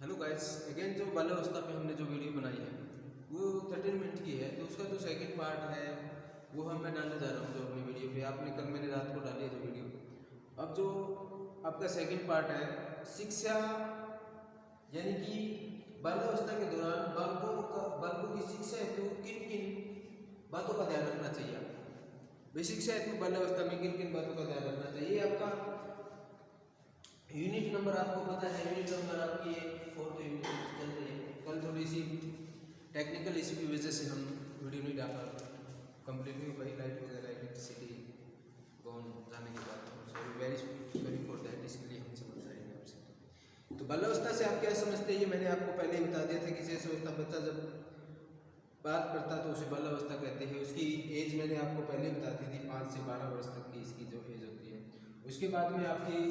Hello guys, again जो बाल्यावस्था पे हमने जो वीडियो बनाई है वो 13 मिनट की है। तो उसका जो सेकंड पार्ट है वो मैं डालने जा रहा हूँ जो अपनी वीडियो पे। आपने कल मैंने रात को डाली है जो वीडियो। अब जो आपका सेकंड पार्ट है शिक्षा, यानी कि बाल्यावस्था के दौरान बालकों की शिक्षा हेतु किन किन बातों का ध्यान रखना चाहिए। भाई शिक्षा हेतु बाल्यावस्था में किन किन बातों का ध्यान रखना चाहिए। आपका यूनिट नंबर आपको पता है, यूनिट नंबर आपकी 4th यूनिट चल रही है। कल थोड़ी सी टेक्निकल इशू की वजह से हम वीडियो नहीं डाल पाए, कंप्लीटली भाई लाइट वगैरह इलेक्ट्रिसिटी गॉन जाने के बाद। Sorry, very sorry for that, इसके लिए हम समझ रहे हैं आपसे। तो बाल्यावस्था से आप क्या समझते हैं ये मैंने आपको पहले ही बता दिया था कि जैसे अवस्था बच्चा जब बात करता तो उसे बाल्यावस्था कहते हैं। उसकी एज मैंने आपको पहले बता दी थी, 5 से 12 वर्ष तक की इसकी जो एज होती है। उसके बाद में आपकी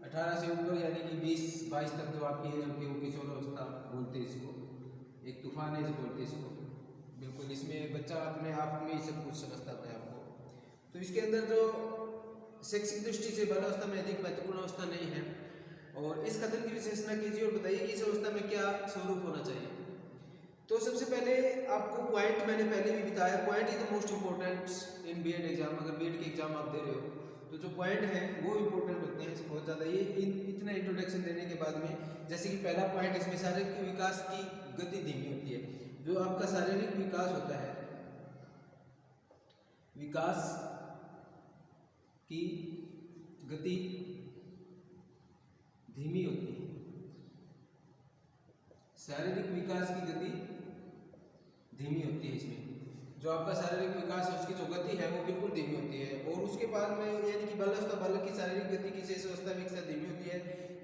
18 से ऊपर यानी कि 20-22 तक जो आपकी एज होती है वो किशोर अवस्था बोलते हैं इसको, एक तूफान एज बोलते हैं इसको। बिल्कुल इसमें बच्चा अपने आप में ही सब कुछ समझता है अपने आप को। तो इसके अंदर जो शैक्षिक दृष्टि से बाल्यावस्था में अधिक महत्वपूर्ण अवस्था नहीं है। और इस कथन की विशेषणा कीजिए और बताइए कि इस अवस्था में क्या स्वरूप होना चाहिए। तो सबसे पहले आपको पॉइंट मैंने पहले भी बताया, point is the most important in BEd exam. अगर बीएड के एग्जाम आप दे रहे हो तो जो पॉइंट हैं वो इंपॉर्टेंट होते हैं बहुत ज़्यादा। ये इतना इंट्रोडक्शन देने के बाद में, जैसे कि पहला पॉइंट इसमें शारीरिक विकास की गति धीमी होती है। जो आपका शारीरिक विकास होता है, विकास की गति धीमी होती है। शारीरिक विकास की गति धीमी होती है। इसमें जो आपका शारीरिक विकास है उसकी जो गति है वो बिल्कुल धीमी होती है। और उसके बाद में यानी कि बाल्यावस्था बालक की शारीरिक गति की शेष अवस्था में एक धीमी होती है।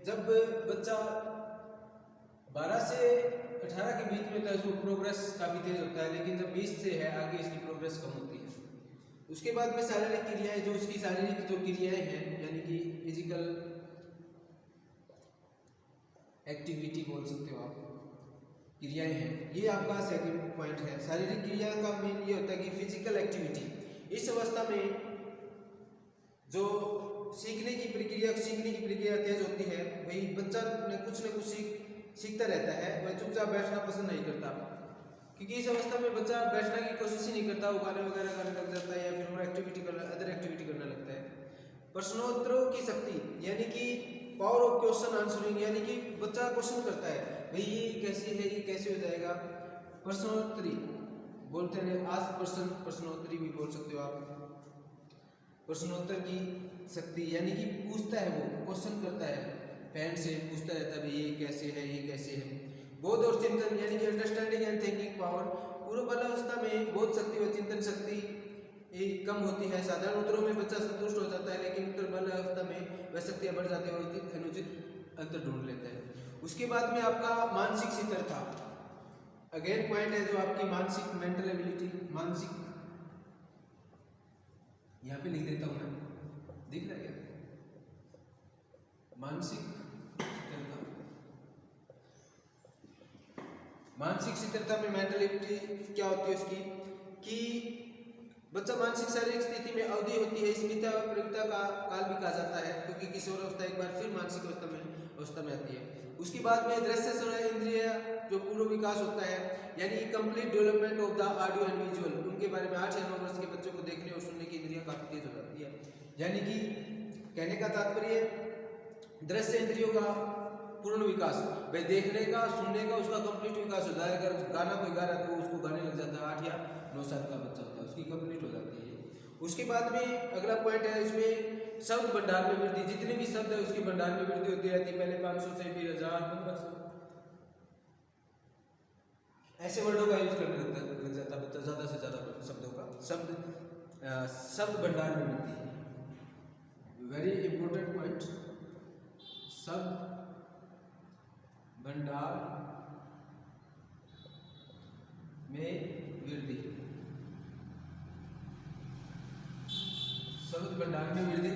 जब बच्चा 12 से 18 के बीच में होता है उसको प्रोग्रेस काफ़ी तेज होता है, लेकिन जब 20 से है आगे इसकी प्रोग्रेस कम होती है। उसके बाद में शारीरिक क्रियाएं, जो उसकी शारीरिक जो क्रियाएं हैं यानी कि फिजिकल एक्टिविटी बोल सकते हो आप, क्रियाएं हैं, ये आपका सेकंड पॉइंट है। शारीरिक क्रिया का मेन ये होता है कि फिजिकल एक्टिविटी। इस अवस्था में जो सीखने की प्रक्रिया तेज होती है। भाई बच्चा ने कुछ न कुछ सीखता रहता है, वह चुपचाप बैठना पसंद नहीं करता, क्योंकि इस अवस्था में बच्चा बैठने की कोशिश ही नहीं करता, वो गाने वगैरह करने लग जाता है या फिर और अदर एक्टिविटी करने लगता है। प्रश्नोत्तरों की शक्ति यानी कि पावर ऑफ क्वेश्चन आंसरिंग, यानी कि बच्चा क्वेश्चन करता है भाई ये कैसे है, ये कैसे हो जाएगा। प्रश्नोत्तरी बोलते हैं, आज प्रश्नोत्तरी भी बोल सकते हो आप। प्रश्नोत्तर की शक्ति यानी कि पूछता है, वो क्वेश्चन करता है, फ्रेंड से पूछता रहता है भाई ये कैसे है, ये कैसे है। बोध और चिंतन यानी कि अंडरस्टैंडिंग एंड थिंकिंग पावर। पूर्व बाल्यावस्था में बोध शक्ति और चिंतन शक्ति कम होती है। साधारण उत्तरों में बच्चा संतुष्ट हो जाता है, लेकिन उत्तर बाल्यावस्था में वह शक्तियां बढ़ जाती है और अनुचित अंतर ढूंढ लेते हैं। उसके बाद में आपका मानसिक स्थिरता अगेन पॉइंट है, जो आपकी मानसिक मेंटल एबिलिटी, मानसिक, यहाँ पे लिख देता हूं मैं, दिख रहा है क्या, मानसिक स्थिरता। मानसिक स्थिरता में मेंटलिटी क्या होती है उसकी, कि बच्चा मानसिक शारीरिक स्थिति में अवधि होती है। स्मिता व प्रयोगिता का काल भी कहा जाता है, क्योंकि किशोर अवस्था एक बार फिर मानसिक अवस्था में आती है। उसके बाद में दृश्य श्रवण इंद्रिय जो पूर्व विकास होता है, यानी complete development of the audio and visual, उनके बारे में 8 या 9 वर्ष के बच्चों को देखने और सुनने की इंद्रियां काफी तेज हो जाती है। यानी कि कहने का तात्पर्य दृश्य इंद्रियों का पूर्ण विकास, भाई देखने का, सुनने का, उसका कंप्लीट विकास होता है। अगर गाना कोई गा रहा है तो उसको गाने लग जाता है, 8 या 9 साल का बच्चा होता है, उसकी कंप्लीट हो जाती है। उसके बाद में अगला पॉइंट है, इसमें शब्द भंडार में वृद्धि। जितने भी शब्द है उसके भंडार में वृद्धि होती रहती है। पहले 500 से फिर 1000 1500 ऐसे वर्डों का यूज करने लग जाता है बच्चा, ज्यादा से ज्यादा शब्दों का, शब्द भंडार में वृद्धि। वेरी इंपॉर्टेंट पॉइंट, शब्द भंडार में वृद्धि, शब्द भंडार में वृद्धि।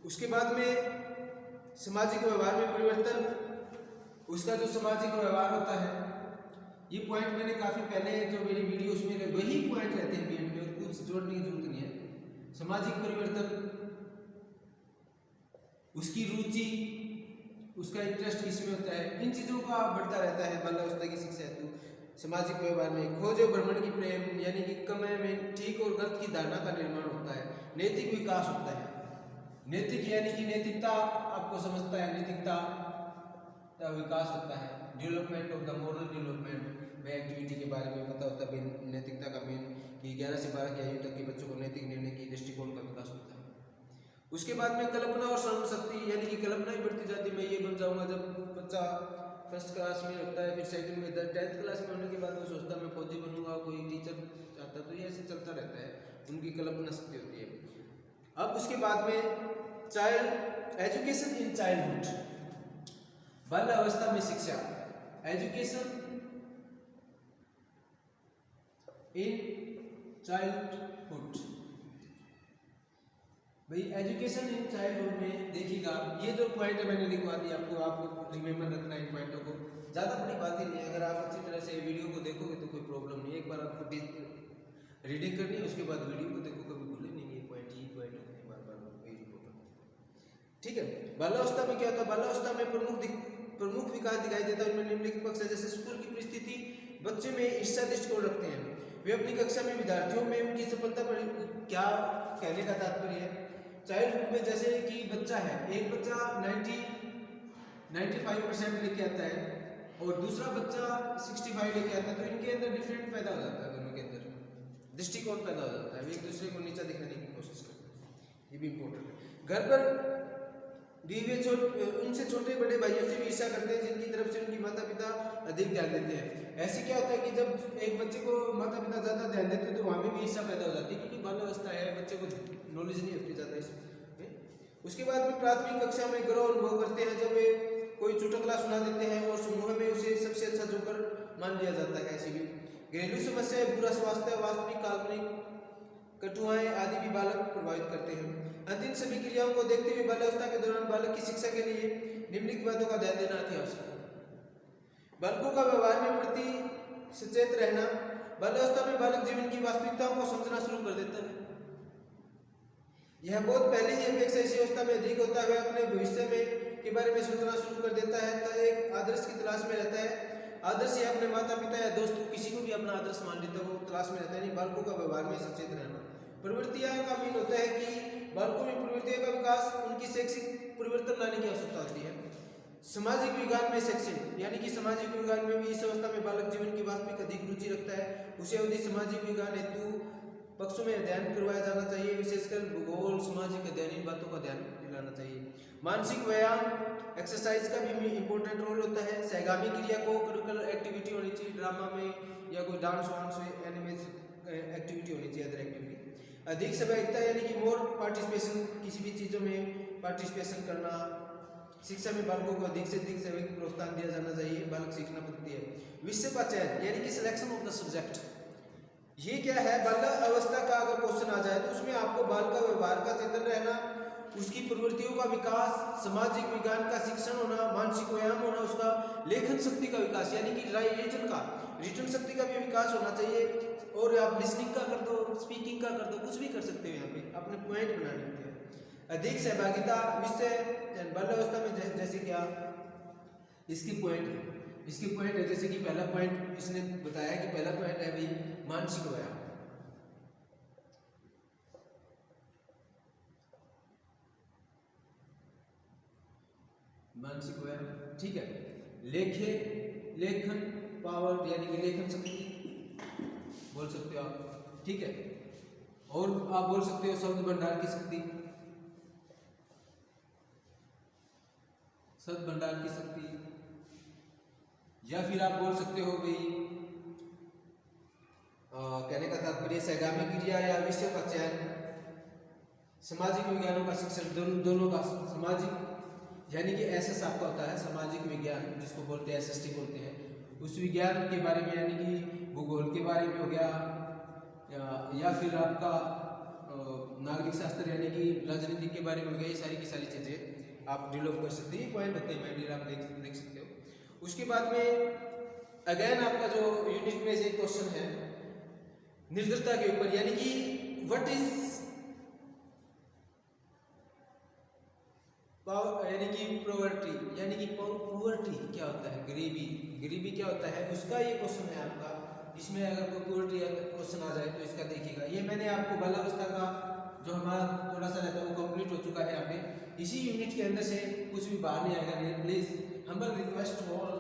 उसके बाद में सामाजिक व्यवहार में परिवर्तन। उसका जो सामाजिक व्यवहार होता है, ये पॉइंट मैंने काफी पहले जो मेरी वीडियो उसमें वही पॉइंट रहते हैं बीएड में, और कुछ जोड़ने की जरूरत नहीं है। सामाजिक परिवर्तन, उसकी रुचि, उसका इंटरेस्ट किसमें होता है, इन चीज़ों का बढ़ता रहता है बाल्यावस्था की शिक्षा हेतु। सामाजिक व्यवहार में खोज और भ्रमण की प्रेम यानी कि कमरे में ठीक और गलत की धारणा का निर्माण होता है। नैतिक विकास होता है, नैतिक यानी कि नैतिकता आपको समझता है, नैतिकता का विकास होता है। Development of the moral development व एक्टिविटी के बारे में पता होता है, नैतिकता का मेन कि 11 से 12 की आयु तक के बच्चों को नैतिक निर्णय की दृष्टिकोण का विकास होता है। उसके बाद में कल्पना और श्रवण शक्ति यानी कि कल्पना ही बढ़ती जाती है, मैं ये बन जाऊंगा। जब बच्चा फर्स्ट क्लास में होता है, फिर सेकंड में, 10th क्लास में होने के बाद वो सोचता है मैं फौजी बनूंगा, कोई टीचर चाहता, तो ये ऐसे चलता रहता है, उनकी कल्पना शक्ति होती है। अब उसके बाद में चाइल्ड एजुकेशन इन चाइल्डहुड, बाल्यावस्था में शिक्षा, एजुकेशन इन चाइल्डहुड। भाई एजुकेशन इन चाइल्डहुड में देखिएगा, ये जो पॉइंट है मैंने लिखवा दिया आपको, आपको रिमेम्बर रखना है इन पॉइंटों को। ज़्यादा बड़ी बात ही नहीं है, अगर आप अच्छी तरह से वीडियो को देखोगे तो कोई प्रॉब्लम नहीं है। एक बार आपको रीडिंग करनी है, उसके बाद वीडियो को देखो, कभी भूले नहीं ये पॉइंट, ही पॉइंट होते हैं बार बार, वेरी इंपॉर्टेंट। ठीक है, बाल्यावस्था में क्या होता है, बाल्यावस्था में प्रमुख विकास दिखाई देता है। उनमें निम्नलिखित पक्ष है, जैसे स्कूल की परिस्थिति, बच्चे में ईर्ष्या दृष्टिकोण रखते हैं, वे अपनी कक्षा में विद्यार्थियों में उनकी सफलता पर, क्या कहने का तात्पर्य है, चाइल्डहुड में जैसे कि बच्चा है, एक बच्चा 95% लेके आता है और दूसरा बच्चा 65 लेके आता है, तो इनके अंदर डिफरेंट पैदा हो जाता है, दोनों के अंदर दृष्टिकोण पैदा हो जाता है, वे एक दूसरे को नीचा दिखाने की कोशिश करते हैं, ये भी इम्पोर्टेंट है। घर पर उनसे छोटे बड़े भाइयों से भी ईर्ष्या करते हैं, जिनकी तरफ से उनकी माता पिता अधिक ध्यान देते हैं। ऐसे क्या होता है कि जब एक बच्चे को माता पिता ज़्यादा ध्यान देते हैं तो वहाँ भी ईर्ष्या पैदा हो जाती है, क्योंकि बाल्यावस्था है, बच्चे को नॉलेज नहीं होती ज़्यादा इसमें। उसके बाद में प्राथमिक कक्षा में गर्व अनुभव करते हैं, जब वे कोई चुटकुला सुना देते हैं और समूह में उसे सबसे अच्छा जोकर मान लिया जाता है। ऐसी भी घरेलू समस्या, बुरा स्वास्थ्य, वास्तविक काल्पनिक कटुआएं आदि भी बालक प्रभावित करते हैं। अंतिम सभी क्रियाओं को देखते हुए बाल्यावस्था के दौरान बालक की शिक्षा के लिए निम्नलिखित बातों का ध्यान देना अति आवश्यक है। बालकों का व्यवहार में प्रति सचेत रहना, बाल्यावस्था में बालक जीवन की वास्तविकताओं को समझना शुरू कर देता है। यह बहुत पहले ही अपेक्षा इसी अवस्था में अधिक होता है, वह अपने भविष्य में के बारे में सोचना शुरू कर देता है, तो एक आदर्श की तलाश में रहता है। आदर्श या अपने माता पिता या दोस्त को, किसी को भी अपना आदर्श मान लेता है, वो तलाश में रहता है। नहीं, बालकों का व्यवहार में सचेत रहना। प्रवृत्तियां का मीन होता है कि बालकों में प्रवृत्तियों का विकास, उनकी शैक्षिक परिवर्तन लाने की आवश्यकता होती है। सामाजिक विज्ञान में शैक्षिक यानी कि सामाजिक विज्ञान में भी इस अवस्था में बालक जीवन की वास्तविक अधिक रुचि रखता है, उसे अवधि सामाजिक विज्ञान हेतु पक्षों में अध्ययन करवाया जाना चाहिए, विशेषकर भूगोल, सामाजिक अध्ययन, इन बातों का ध्यान दिलाना चाहिए। मानसिक व्यायाम, एक्सरसाइज का भी इंपॉर्टेंट रोल होता है। सहगामी क्रिया को करिकुलर एक्टिविटी होनी चाहिए, ड्रामा में या कोई डांस वांस, एनिमेशन एक्टिविटी होनी चाहिए, अदर एक्टिविटी। अधिक सहभागिता यानी कि मोर पार्टिसिपेशन, किसी भी चीज़ों में पार्टिसिपेशन करना। शिक्षा में बालकों को अधिक से अधिक सहयोग प्रोत्साहन दिया जाना चाहिए, बालक सीखना पड़ती है। विषय का चयन यानी कि सिलेक्शन ऑफ द सब्जेक्ट, ये क्या है, बाल अवस्था का अगर क्वेश्चन आ जाए तो उसमें आपको बाल का व्यवहार का चेतन रहना, उसकी प्रवृत्तियों का विकास, सामाजिक विज्ञान का शिक्षण होना, मानसिक व्यायाम होना, उसका लेखन शक्ति का विकास यानी कि रिटन शक्ति का भी विकास होना चाहिए। और आप लिसनिंग का कर दो, स्पीकिंग का कर दो, कुछ भी कर सकते हो यहाँ पे, अपने पॉइंट बनाने के लिए। अधिक सहभागिता विषय बाल्यावस्था में जैसे क्या इसकी पॉइंट है, इसकी पॉइंट है, जैसे कि पहला पॉइंट इसने बताया कि पहला पॉइंट है भाई मानसिक व्यायाम। मानसिक व्यायाम, ठीक है। लेखन पावर यानी कि लेखन शक्ति बोल सकते हो आप, ठीक है। और आप बोल सकते हो शब्द भंडार की शक्ति, शब्द भंडार की शक्ति, या फिर आप बोल सकते हो भाई कहने का तात्पर्य सहगामी क्रिया या विषय का चयन, सामाजिक विज्ञानों का शिक्षण, दोनों का। सामाजिक यानी कि एसएस आपका होता है सामाजिक विज्ञान, जिसको बोलते हैं एसएसटी बोलते हैं, उस विज्ञान के बारे में यानी कि भूगोल के बारे में हो गया, या फिर आपका नागरिक शास्त्र यानी कि राजनीति के बारे में हो गया। ये सारी की सारी चीज़ें आप डेवलप कर सकते हैं, पॉइंट होते हैं, माइंड आप देख सकते हो। उसके बाद में अगेन आपका जो यूनिट में से क्वेश्चन है निर्दरता के ऊपर, यानी कि व्हाट इज यानी कि पॉवर्टी, यानी कि पॉवर्टी क्या होता है, गरीबी, गरीबी क्या होता है, उसका ये क्वेश्चन है आपका। इसमें अगर कोई पॉवर्टी क्वेश्चन आ जाए तो इसका देखिएगा। ये मैंने आपको बाल्यावस्था का जो हमारा थोड़ा सा रहता है वो कंप्लीट हो चुका है यहाँ पे। इसी यूनिट के अंदर से कुछ भी बाहर नहीं आएगा। Please humble request to all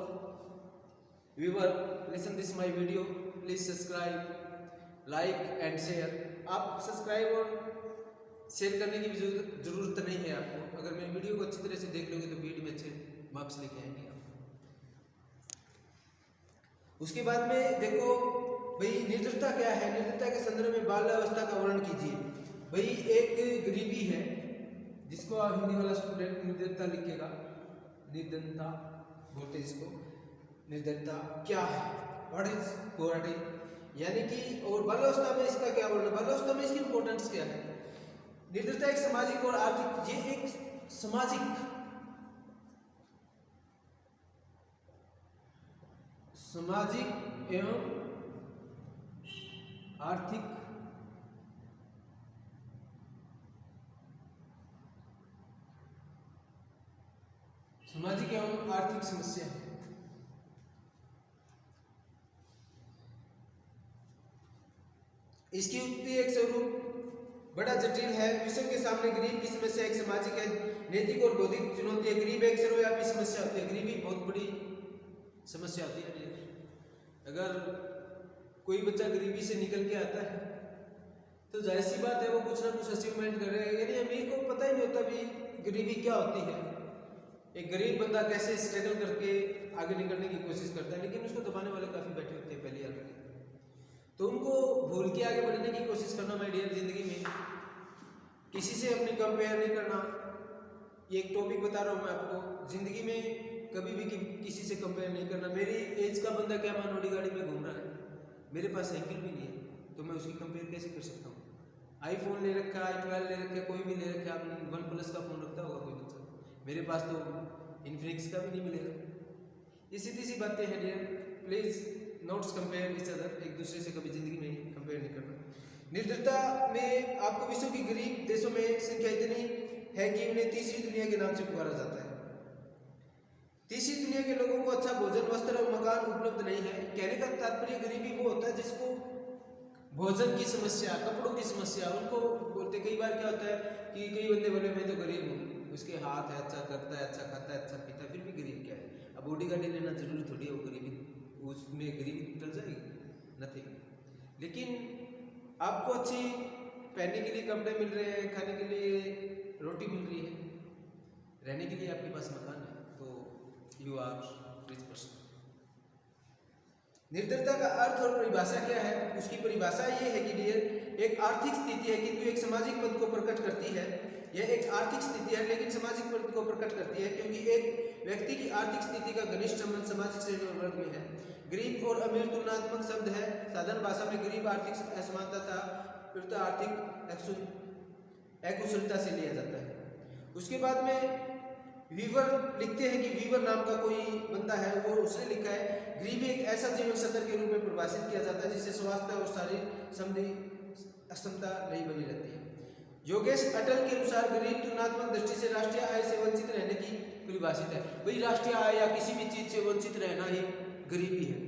viewer, listen this my video, please subscribe, like and share. आप सब्सक्राइब और शेयर करने की भी जरूरत नहीं है आपको। अगर मेरी वीडियो को अच्छी तरह से देख लोगे तो वीडियो में अच्छे मार्क्स लेके आएंगे आप। उसके बाद में देखो भाई निडरता क्या है, निडरता के संदर्भ में बाल्यावस्था का वर्णन कीजिए। भाई एक गरीबी है जिसको हिंदी वाला स्टूडेंट निर्धनता लिखेगा, निर्धनता बोलते जिसको, निर्धनता क्या है, व्हाट इज पॉवर्टी, यानी कि। और बाल्यावस्था में इसका क्या वर्णन, बाल्यावस्था में इसकी इंपॉर्टेंस क्या है। निर्धनता एक सामाजिक और आर्थिक, ये एक सामाजिक एवं आर्थिक समस्या है। इसकी उत्पत्ति एक स्वरूप बड़ा जटिल है। विश्व के सामने गरीब की समस्या एक सामाजिक है, नैतिक और बौद्धिक चुनौती है। गरीब एक सर्वव्यापी समस्या होती है, गरीबी बहुत बड़ी समस्या होती है। अगर कोई बच्चा गरीबी से निकल के आता है तो जाहिर सी बात है वो कुछ ना कुछ अचीवमेंट करेगा। यानी अमीर को पता ही नहीं होता भी गरीबी क्या होती है। एक गरीब बंदा कैसे स्ट्रगल करके आगे निकलने की कोशिश करता है, लेकिन उसको दबाने वाले काफ़ी बैठे होते हैं पहले आगे, तो उनको भूल के आगे बढ़ने की कोशिश करना माय डियर। जिंदगी में किसी से अपनी कंपेयर नहीं करना। ये एक टॉपिक बता रहा हूँ मैं आपको, जिंदगी में कभी भी किसी से कंपेयर नहीं करना। मेरी एज का बंदा क्या मानोड़ी गाड़ी में घूम रहा है, मेरे पास साइकिल भी नहीं है, तो मैं उसकी कंपेयर कैसे कर सकता हूँ। आईफोन ले रखा है, i12 ले रखा है, कोई भी ले रखा है, आपने OnePlus का फोन रखता होगा कोई बच्चा, मेरे पास तो इन्फिनिक्स का भी नहीं मिलेगा। ये सीधी सी बातें हैं dear, please notes compare each other, एक दूसरे से कभी जिंदगी में कंपेयर नहीं करना। निर्धनता में आपको विश्व की गरीब देशों में संख्या इतनी है कि उन्हें तीसरी दुनिया के नाम से पुकारा जाता है। तीसरी दुनिया के लोगों को अच्छा भोजन, वस्त्र और मकान उपलब्ध नहीं है। कहने का तात्पर्य गरीबी वो होता है जिसको भोजन की समस्या, कपड़ों की समस्या, उनको बोलते। कई बार क्या होता है कि कई बंदे बोले मैं तो गरीब हूँ, उसके हाथ है, अच्छा करता है, अच्छा खाता है, अच्छा पीता है, फिर भी गरीब क्या है। अब बॉडी गाड़ी लेना जरूरी थोड़ी है वो गरीबी, उसमें गरीबी टल जाएगी, नथिंग। लेकिन आपको अच्छी पहनने के लिए कपड़े मिल रहे हैं, खाने के लिए रोटी मिल रही है, रहने के लिए आपके पास मकान है, तो यू आर रिच पर्सन। निर्धनता का अर्थ और परिभाषा क्या है, उसकी परिभाषा ये है कि डियर एक आर्थिक स्थिति है किंतु एक सामाजिक पद को प्रकट करती है। यह एक आर्थिक स्थिति है लेकिन सामाजिक पद को प्रकट करती है, क्योंकि एक व्यक्ति की आर्थिक स्थिति का घनिष्ठ संबंध सामाजिक श्रेणी और वर्ग में है। गरीब और अमीर तुलनात्मक शब्द है। साधारण भाषा में गरीब आर्थिक असमानता तथा आर्थिक अकुशलता से लिया जाता है। उसके बाद में वीवर लिखते हैं कि वीवर नाम का कोई बंदा है, वो उसने लिखा है गरीबी एक ऐसा जीवन स्तर के रूप में परिभाषित किया जाता है जिससे स्वास्थ्य और शारीरिक संबंधी अक्षमता नहीं बनी रहती है। योगेश अटल के अनुसार गरीब तुलनात्मक दृष्टि से राष्ट्रीय आय से वंचित रहने की परिभाषित है। भाई राष्ट्रीय आय या किसी भी चीज से वंचित रहना ही गरीबी है।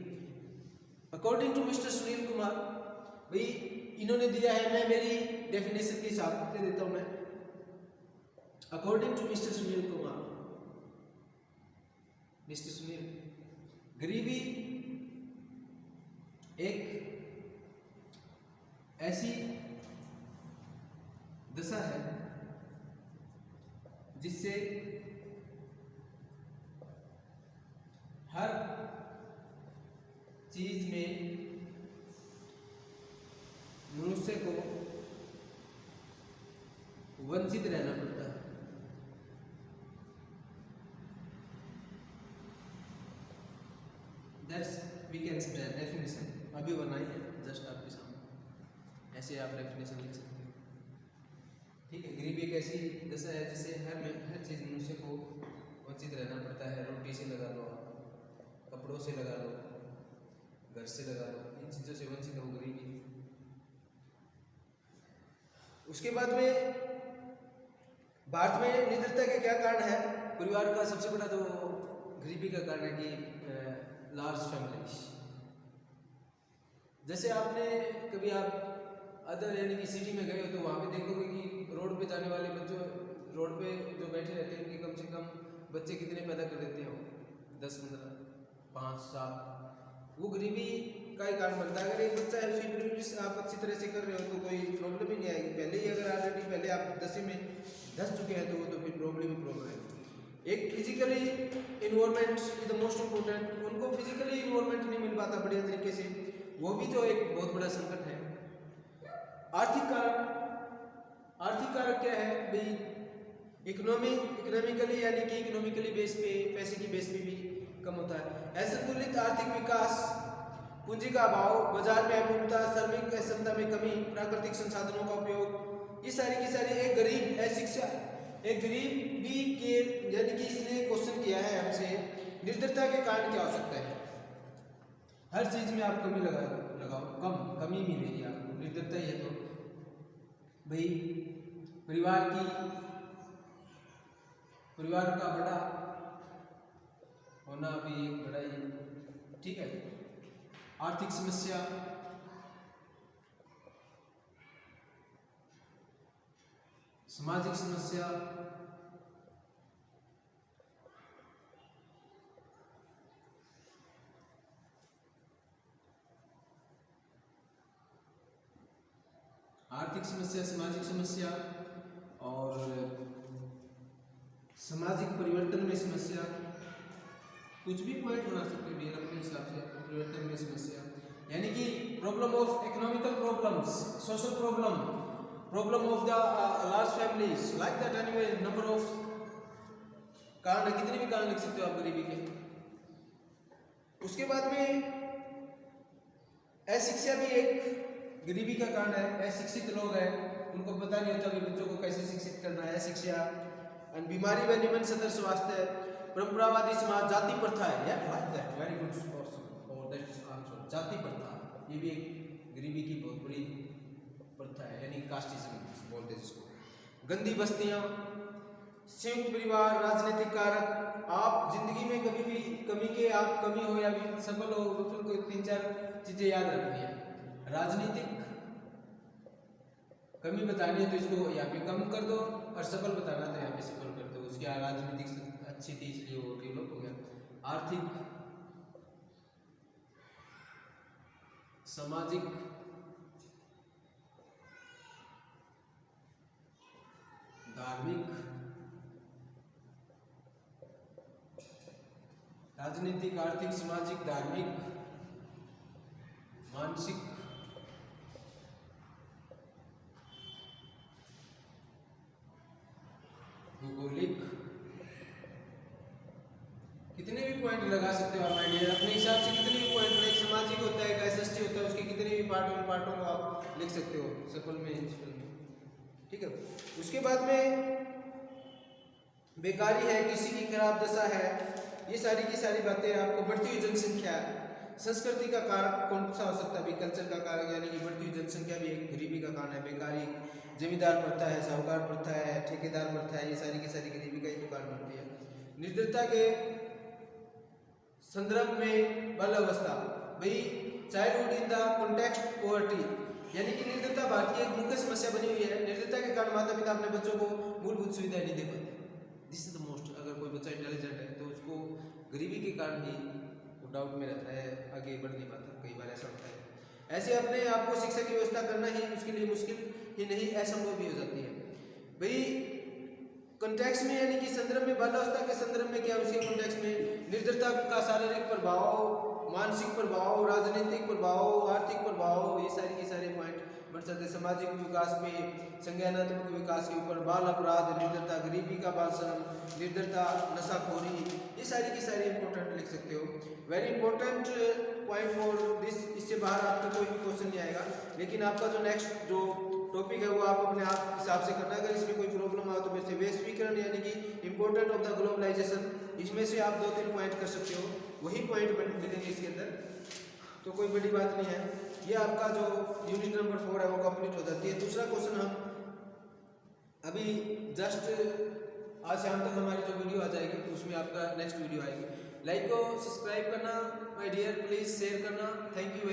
According to mister Sunil Kumar, भाई इन्होंने दिया है, मैं मेरी डेफिनेशन के हिसाब से देता हूं मैं। According to mister Sunil Kumar, mister Sunil, गरीबी एक ऐसी दशा है जिससे हर चीज में मनुष्य को वंचित रहना पड़ता है। That's we can say definition, अभी बनाई है जस्ट आपके सामने, ऐसे आप डेफिनेशन लिख सकते हो। ठीक है, गरीबी एक ऐसी दशा है जिससे हर चीज मनुष्य को वंचित रहना पड़ता है। रोटी से लगा लो, कपड़ों से लगा लो, घर से लगा लो, इन चीजों से वंचित हो गरीबी। उसके बाद में भारत में निरंतरता के क्या कारण है? परिवार का सबसे बड़ा तो गरीबी का कारण है कि लार्ज फैमिलीज। जैसे आपने कभी आप अदर यानी कि सिटी में गए हो तो वहाँ पे देखोगे कि रोड पे जाने वाले बच्चों, रोड पे जो बैठे रहते हैं उनके कम से कम बच्चे कितने पैदा कर देते हो? 10, 15, 5, 7। वो गरीबी का ही कारण बनता है। अगर एक बच्चा है उसकी परवरिश आप अच्छी तरह से कर रहे हो तो कोई प्रॉब्लम ही नहीं आएगी। पहले ही अगर ऑलरेडी पहले आप 10वीं में धस चुके हैं तो वो तो फिर प्रॉब्लम ही प्रॉब्लम है। एक physically environment is the most important. उनको फिजिकली इन्वायरमेंट नहीं मिल पाता बढ़िया तरीके से, वो भी तो एक बहुत बड़ा संकट है। आर्थिक कारक क्या है भाई? इकोनॉमिकली यानी कि इकोनॉमिकली बेस पे, पैसे की बेस पे भी कम होता है। असंतुलित आर्थिक विकास, पूंजी का अभाव, बाजार में अपूर्णता, श्रमिक क्षमता में कमी, प्राकृतिक संसाधनों का उपयोग, ये सारी की सारी एक गरीब अशिक्षा, एक गरीबी के यानी कि इसने क्वेश्चन किया है हमसे निर्धनता के कारण क्या हो सकता है। हर चीज में आप कमी लगाओ, कमी मिलेगी आपको। निर्धनता ही है तो भाई परिवार का बड़ा होना भी एक बड़ा ही ठीक है। आर्थिक समस्या, सामाजिक समस्या, सामाजिक समस्या और सामाजिक परिवर्तन में समस्या, कुछ भी पॉइंट बना सकते हो अपने हिसाब से। परिवर्तन में समस्या यानी कि problem of economical problems, social problem of the large families like that. Anyway number of कारण, कितने भी कारण लिख सकते हो आप गरीबी के। उसके बाद में अशिक्षा भी एक गरीबी का कारण है। अशिक्षित लोग हैं, उनको पता नहीं होता कि बच्चों को कैसे शिक्षित करना है। शिक्षा, बीमारी व निमन सदर स्वास्थ्य, परंपरावादी समाज, जाति प्रथा है। यार लाइक दैट, वेरी गुड और दैट आंसर। जाति प्रथा ये भी एक गरीबी की बहुत बड़ी प्रथा है, यानी कास्टिज्म बोलते हैं जिसको। गंदी बस्तियां, संयुक्त परिवार, राजनीतिक कारक। आप जिंदगी में कभी भी कमी हो या भी सफल हो, विफल को 3-4 चीजें याद रखनी है। राजनीतिक कमी बतानी है तो इसको यहाँ पे कम कर दो, और सफल बताना तो यहाँ पे सफल कर दो। उसकी राजनीतिक अच्छी थी इसलिए वो डेवलप हो गया। आर्थिक, सामाजिक, धार्मिक, राजनीतिक, आर्थिक, सामाजिक, धार्मिक, मानसिक, भौगोलिक, कितने भी पॉइंट लगा सकते हो आप आइडिया अपने हिसाब से। कितने भी पॉइंट, एक सामाजिक होता है, एक एसएसटी होता है, उसके कितने भी पार्टों को आप लिख सकते हो सफल में, ठीक है। उसके बाद में बेकारी है, किसी की खराब दशा है, ये सारी की सारी बातें आपको। बढ़ती हुई जनसंख्या, संस्कृति का कारक कौन सा हो सकता है? कल्चर का कारक यानी कि बढ़ती हुई जनसंख्या भी एक गरीबी का कारण है। बेकारी, जमींदार प्रथा है, साहूकार प्रथा है, ठेकेदार प्रथा है, ये सारी की सारी गरीबी का ही कारण बनती है। निर्धनता के संदर्भ में बाल अवस्था, भाई childhood in the context poverty, यानी कि निर्धनता भारत की एक मुख्य समस्या बनी हुई है। निर्धनता के कारण माता पिता अपने बच्चों को मूलभूत सुविधाएं नहीं दे पाते। This is the most. अगर कोई बच्चा इंटेलिजेंट है तो उसको गरीबी के कारण ही वो डाउट में रहता है, आगे बढ़ नहीं पाता। कई बार ऐसा होता है। ऐसे अपने आप को शिक्षा की व्यवस्था करना ही उसके लिए मुश्किल ही नहीं, असंभव भी हो जाती है। भाई कॉन्टेक्स्ट में यानी कि संदर्भ में, बाल्यावस्था के संदर्भ में क्या उसके कॉन्टेक्स्ट में निर्धनता का शारीरिक प्रभाव, मानसिक प्रभाव, राजनीतिक प्रभाव, आर्थिक प्रभाव, ये सारी के सारे पॉइंट बढ़ सकते हैं। सामाजिक विकास में, संज्ञानात्मक विकास के ऊपर, बाल अपराध, निर्धनता, गरीबी का बाल श्रम, निर्धनता, नशाखोरी, ये सारी की सारी इंपॉर्टेंट लिख सकते हो। Very important point for this. इससे बाहर आपका कोई भी क्वेश्चन नहीं आएगा, लेकिन आपका जो नेक्स्ट जो टॉपिक है वो आप अपने आप हिसाब से करना। अगर इसमें कोई प्रॉब्लम आए तो मेरे से वैश्वीकरण यानी कि इंपॉर्टेंट ऑफ द ग्लोबलाइजेशन, इसमें से आप 2-3 पॉइंट कर सकते हो, वही पॉइंट मिलेंगे इसके अंदर, तो कोई बड़ी बात नहीं है। ये आपका जो यूनिट नंबर 4 है वो कंप्लीट हो जाती है। दूसरा क्वेश्चन हम अभी जस्ट आज शाम तक हमारी जो वीडियो आ जाएगी उसमें आपका नेक्स्ट वीडियो आएगी। लाइक को सब्सक्राइब करना माय डियर, प्लीज़ शेयर करना। Thank you.